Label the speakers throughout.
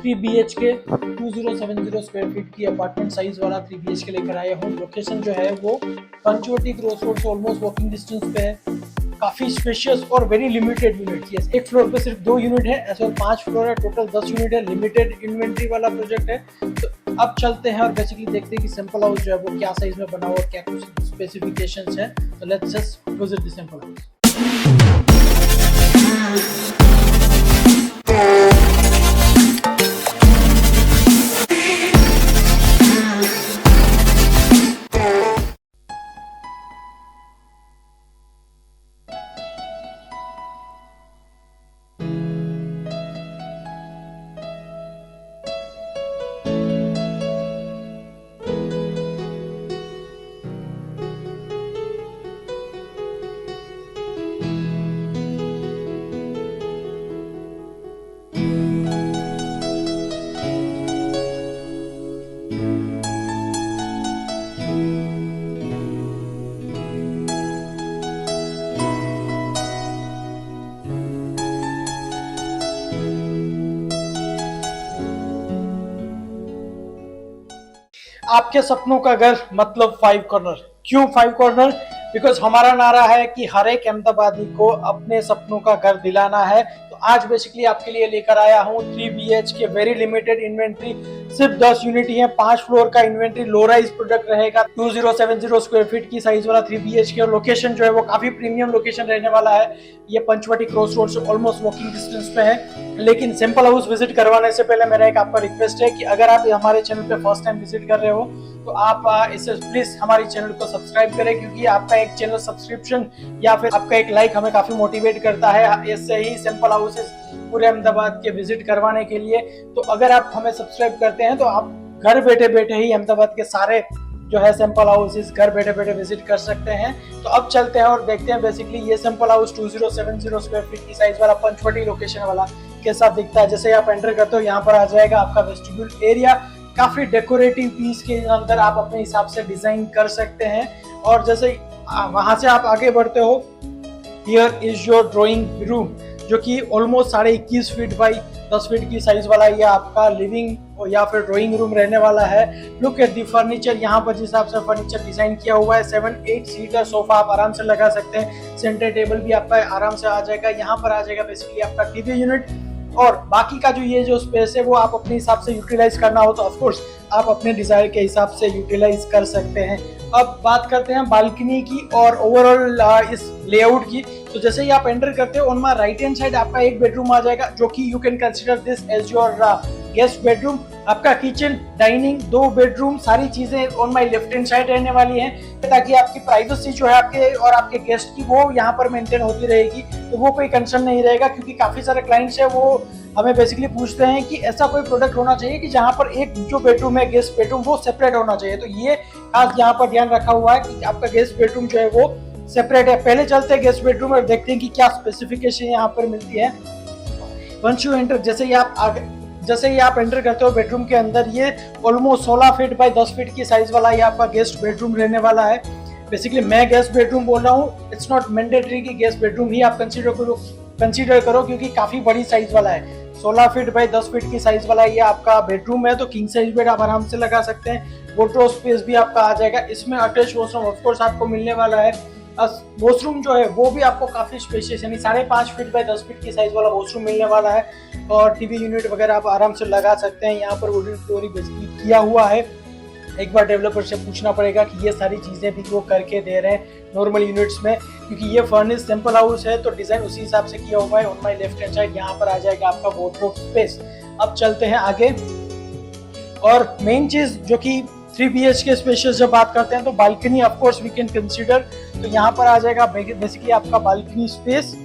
Speaker 1: 3 BHK 2070 square feet की apartment size वाला 3 BHK लेकर आया हूँ। लोकेशन जो है वो पंचवटी क्रॉस रोड से ऑलमोस्ट वॉकिंग डिस्टेंस पे है। काफी स्पेशियस और वेरी लिमिटेड यूनिट। यस, एक फ्लोर पे सिर्फ 2 यूनिट है, ऐसे 5 फ्लोर है, टोटल 10 यूनिट है। लिमिटेड इन्वेंट्री वाला प्रोजेक्ट है। तो अब चलते हैं और बेसिकली देखते हैं कि सिंपल हाउस जो है वो क्या साइज में बना हुआ, क्या कुछ स्पेसिफिकेशंस है। तो let's just visit the simple house. आपके सपनों का घर मतलब 5 कॉर्नर। क्यों 5 कॉर्नर? बिकॉज हमारा नारा है कि हर एक अहमदाबादी को अपने सपनों का घर दिलाना है। तो आज बेसिकली आपके लिए लेकर आया हूँ 3 BHK वेरी लिमिटेड इन्वेंट्री। सिर्फ 10 यूनिट ही है, 5 फ्लोर का इन्वेंट्री, लो राइज प्रोडक्ट रहेगा। 2070 स्क्वायर फीट की साइज वाला 3 BHK और लोकेशन जो है वो काफी प्रीमियम लोकेशन रहने वाला है। ये पंचवटी क्रॉस रोड से ऑलमोस्ट वॉकिंग डिस्टेंस पे है। लेकिन सिंपल हाउस विजिट करवाने से पहले मेरा एक आपका रिक्वेस्ट है कि अगर आप हमारे चैनल पे फर्स्ट टाइम विजिट कर रहे हो तो आप इसे प्लीज हमारे चैनल को सब्सक्राइब करें, क्योंकि आपका एक चैनल सब्सक्रिप्शन या फिर आपका एक लाइक हमें काफी मोटिवेट करता है इससे ही सिंपल हाउसेस पूरे अहमदाबाद के विजिट करवाने के लिए। तो अगर आप हमें सब्सक्राइब करते हैं तो आप घर बैठे बैठे ही अहमदाबाद के सारे जो है सिंपल हाउसेस घर बैठे बैठे विजिट कर सकते हैं। तो अब चलते हैं और देखते हैं बेसिकली ये सिंपल हाउस 2070 स्क्वायर फीट की साइज वाला पंचवटी लोकेशन वाला कैसा दिखता है। जैसे आप एंटर करते हो यहाँ पर आ जाएगा आपका वेस्टिब्यूल एरिया। काफी डेकोरेटिव पीस के अंदर आप अपने हिसाब से डिजाइन कर सकते हैं। और जैसे वहां से आप आगे बढ़ते हो, here is your drawing room, जो कि ऑलमोस्ट 21.5 फीट बाई 10 फीट की साइज वाला ये आपका लिविंग या फिर ड्राइंग रूम रहने वाला है। लुक एट दी फर्नीचर, यहाँ पर जिस हिसाब से फर्नीचर डिजाइन किया हुआ है, 7-8 सीटर सोफा आप आराम से लगा सकते हैं। सेंटर टेबल भी आपका आराम से आ जाएगा। यहाँ पर आ जाएगा बेसिकली आपका टीवी यूनिट। और बाकी का जो स्पेस है वो आप अपने हिसाब से यूटिलाइज करना हो तो ऑफ कोर्स आप अपने डिजायर के हिसाब से यूटिलाइज कर सकते हैं। अब बात करते हैं बालकनी की और ओवरऑल इस लेआउट की। तो जैसे ही आप एंटर करते हो on my right hand side आपका एक बेडरूम आ जाएगा, जो कि you can consider this as your guest bedroom. आपका किचन, डाइनिंग, 2 बेडरूम, सारी चीजें on my left hand side रहने वाली हैं, ताकि आपकी प्राइवेसी जो है आपके और आपके गेस्ट की वो यहाँ पर मेंटेन होती रहेगी। तो वो कोई कंसर्न नहीं रहेगा, क्योंकि काफी सारे क्लाइंट्स है वो हमें बेसिकली पूछते हैं कि ऐसा कोई प्रोडक्ट होना चाहिए कि जहाँ पर एक जो बेडरूम है गेस्ट बेडरूम वो सेपरेट होना चाहिए। तो ये खास यहाँ पर ध्यान रखा हुआ है कि आपका गेस्ट बेडरूम जो है वो सेपरेट है। पहले चलते हैं गेस्ट बेडरूम और देखते हैं कि क्या स्पेसिफिकेशन यहाँ पर मिलती है। वंस यू एंटर, जैसे ही आप एंटर करते हो बेडरूम के अंदर, ये ऑलमोस्ट 16 फीट बाई 10 फीट की साइज वाला ये आपका गेस्ट बेडरूम रहने वाला है। बेसिकली मैं गेस्ट बेडरूम बोल रहा हूँ, इट्स नॉट मैंडेटरी कि गेस्ट बेडरूम ही आप कंसीडर करो क्योंकि काफी बड़ी साइज वाला है। 16 फीट बाई 10 फीट की साइज वाला ये आपका बेडरूम है। तो किंग साइज बेड आप आराम से लगा सकते हैं। वार्डरोब स्पेस भी आपका आ जाएगा। इसमें अटैच वॉशरूम ऑफ कोर्स आपको मिलने वाला है। वॉशरूम जो है वो भी आपको काफी स्पेशियस यानी 5.5 फीट बाई 10 फीट की साइज वाला वॉशरूम मिलने वाला है। और टीवी यूनिट वगैरह आप आराम से लगा सकते हैं। यहाँ पर वुडन फ्लोरिंग बेसिकली किया हुआ है। एक बार डेवलपर से पूछना पड़ेगा कि ये सारी चीजें भी वो करके दे रहे हैं नॉर्मल यूनिट्स में, क्योंकि ये फर्निश सिंपल हाउस है तो डिजाइन उसी हिसाब से किया हुआ है। On my left hand side यहाँ पर आ जाएगा आपका वार्डरोब स्पेस। अब चलते हैं आगे। और मेन चीज जो कि 3 BHK स्पेशियस जब बात करते हैं तो balcony of course we can consider. तो यहाँ पर आ जाएगा बेसिकली आपका balcony space.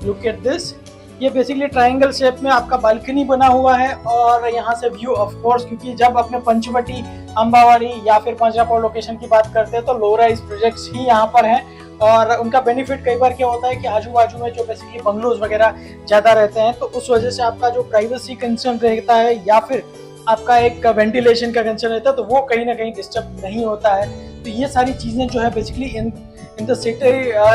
Speaker 1: Look at this, ये बेसिकली ट्रायंगल शेप में आपका बालकनी बना हुआ है। और यहाँ से व्यू ऑफ कोर्स, क्योंकि जब अपने पंचवटी, अंबावाड़ी या फिर पंजरापुर लोकेशन की बात करते हैं तो लो राइज प्रोजेक्ट्स ही यहाँ पर हैं। और उनका बेनिफिट कई बार क्या होता है कि आजू बाजू में जो बेसिकली बंगलोज वगैरह ज्यादा रहते हैं, तो उस वजह से आपका जो प्राइवेसी कंसर्न रहता है या फिर आपका एक वेंटिलेशन का कंसर्न रहता है, तो वो कहीं ना कहीं डिस्टर्ब नहीं होता है। तो ये सारी चीजें जो है basically in in the city,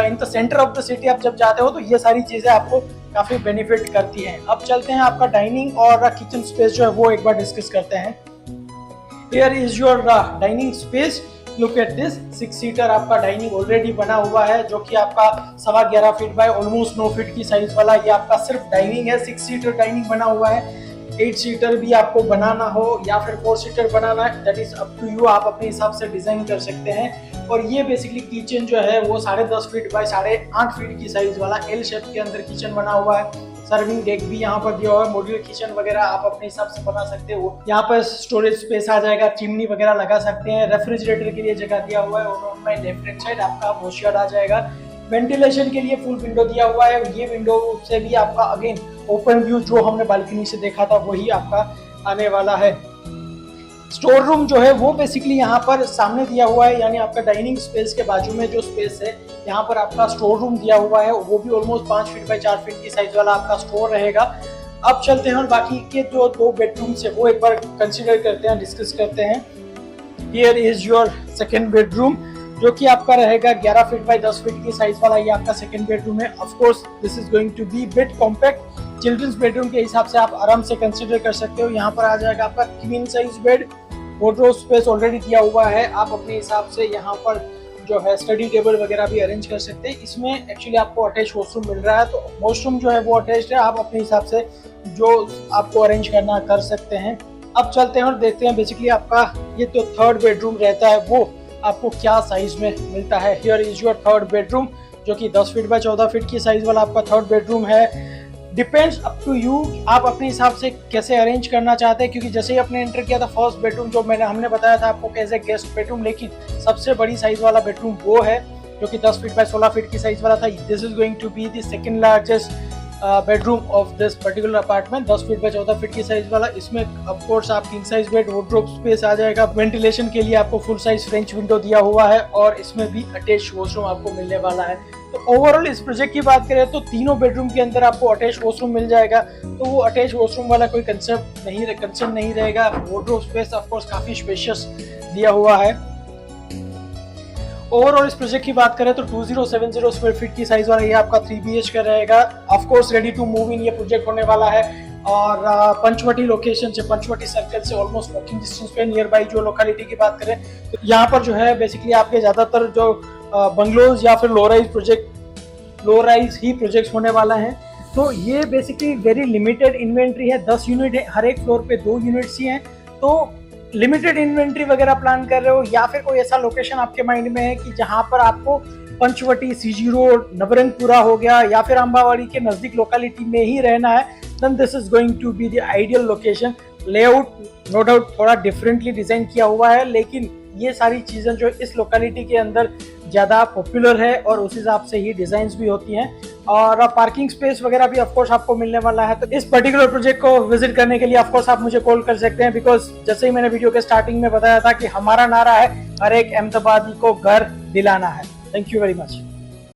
Speaker 1: in the centre of the city आप जब जाते हो तो ये सारी चीजें आपको काफी बेनिफिट करती हैं। अब चलते हैं आपका डाइनिंग और किचन स्पेस जो है वो एक बार डिस्कस करते हैं। Here is your dining space, look at this. 6 seater आपका डाइनिंग ऑलरेडी बना हुआ है, जो कि आपका 11.25 फीट बाय ऑलमोस्ट 9 फीट की साइज वाला ये आपका सिर्फ डाइनिंग है। 6 सीटर डाइनिंग बना हुआ है। 8 सीटर भी आपको बनाना हो या फिर 4 सीटर बनाना है, that is up to you, आप अपने हिसाब से डिजाइन कर सकते हैं। और ये बेसिकली किचन जो है वो 10.5 फीट बाय 8.5 फीट की साइज वाला एल शेप के अंदर किचन बना हुआ है। सर्विंग डेक भी यहाँ पर दिया हुआ है। मॉड्यूलर किचन वगैरह आप अपने हिसाब से बना सकते हो। यहाँ पर स्टोरेज स्पेस आ जाएगा, चिमनी वगैरह लगा सकते हैं। रेफ्रिजरेटर के लिए जगह दिया हुआ है और on my left hand side आपका वॉशयार्ड आ जाएगा। वेंटिलेशन के लिए फुल विंडो दिया हुआ है। ये विंडो से भी आपका अगेन ओपन व्यू जो हमने बालकनी से देखा था वही आपका आने वाला है। स्टोर रूम जो है वो बेसिकली यहाँ पर सामने दिया हुआ है, यानी आपका डाइनिंग स्पेस के बाजू में जो स्पेस है यहाँ पर आपका स्टोर रूम दिया हुआ है। वो भी ऑलमोस्ट 5 फीट बाय 4 फीट की साइज वाला आपका स्टोर रहेगा। अब चलते हैं और बाकी के जो 2 बेडरूम्स है वो एक बार कंसिडर करते हैं, डिस्कस करते हैं। Here is your second bedroom, जो कि आपका रहेगा 11 फीट बाय 10 फीट की साइज वाला। ये आपका सेकेंड बेडरूम है। Of course this is going to be bit compact. Children's bedroom के हिसाब से आप आराम से कंसिडर कर सकते हो। यहाँ पर आ जाएगा आपका queen size bed. Wardrobe space already दिया हुआ है, आप अपने हिसाब से यहाँ पर जो है स्टडी टेबल वगैरह भी अरेंज कर सकते हैं। इसमें एक्चुअली आपको अटैच वॉशरूम मिल रहा है, तो वॉशरूम जो है वो अटैच है, आप अपने हिसाब से जो आपको अरेंज करना कर सकते हैं। अब चलते हैं और देखते हैं बेसिकली आपका ये तो थर्ड बेडरूम रहता है वो आपको क्या साइज में मिलता है। Here is your third bedroom, जो कि 10 फीट बाय 14 फीट की साइज वाला आपका थर्ड बेडरूम है। डिपेंड्स अप टू यू, आप अपने हिसाब से कैसे अरेंज करना चाहते हैं, क्योंकि जैसे ही आपने एंटर किया था फर्स्ट बेडरूम जो हमने बताया था आपको कैसे गेस्ट बेडरूम, लेकिन सबसे बड़ी साइज वाला बेडरूम वो है जो कि 10 फीट बाय 16 फीट की साइज वाला था। This is going to be the second largest bedroom of this particular apartment, 10 feet by 14 feet की साइज वाला। इसमें ऑफ कोर्स आप king size bed, wardrobe space आ जाएगा। वेंटिलेशन के लिए आपको फुल साइज फ्रेंच विंडो दिया हुआ है और इसमें भी अटैच वॉशरूम आपको मिलने वाला है। तो ओवरऑल इस प्रोजेक्ट की बात करें तो तीनों बेडरूम के अंदर आपको अटैच वॉशरूम मिल जाएगा, तो वो अटैच वॉशरूम वाला कोई कंसर्न नहीं रहेगा। वार्डरोब स्पेस ऑफ कोर्स काफी स्पेशियस दिया हुआ है। ओवरऑल इस प्रोजेक्ट की बात करें तो 2070 स्क्वायर फीट की साइज वाला ये आपका 3 BHK रहेगा। Of course ready to move in ये प्रोजेक्ट होने वाला है और पंचवटी लोकेशन से, पंचवटी सर्कल से ऑलमोस्ट वॉकिंग डिस्टेंस पे नियर बाई जो लोकेलिटी की बात करें तो यहाँ पर जो है बेसिकली आपके ज्यादातर जो बंगलोज या फिर लो राइज ही प्रोजेक्ट्स होने वाला है। तो ये बेसिकली वेरी लिमिटेड इन्वेंट्री है, 10 यूनिट है, हर एक फ्लोर पे 2 यूनिट्स ही हैं। तो लिमिटेड इन्वेंट्री वगैरह प्लान कर रहे हो या फिर कोई ऐसा लोकेशन आपके माइंड में है कि जहां पर आपको पंचवटी, CG रोड, नवरंगपुरा हो गया या फिर अंबावाड़ी के नजदीक लोकेलिटी में ही रहना है, then this is going to be the ideal location. Layout no doubt थोड़ा डिफरेंटली डिजाइन किया हुआ है, लेकिन ये सारी चीजें जो इस लोकेलिटी के अंदर ज्यादा पॉपुलर है और उस हिसाब से ही डिजाइन्स भी होती हैं। और पार्किंग स्पेस वगैरह भी ऑफ कोर्स आपको मिलने वाला है। तो इस पर्टिकुलर प्रोजेक्ट को विजिट करने के लिए ऑफ कोर्स आप मुझे कॉल कर सकते हैं, बिकॉज जैसे ही मैंने वीडियो के स्टार्टिंग में बताया था कि हमारा नारा है हर एक अहमदाबादी को घर दिलाना है। Thank you very much.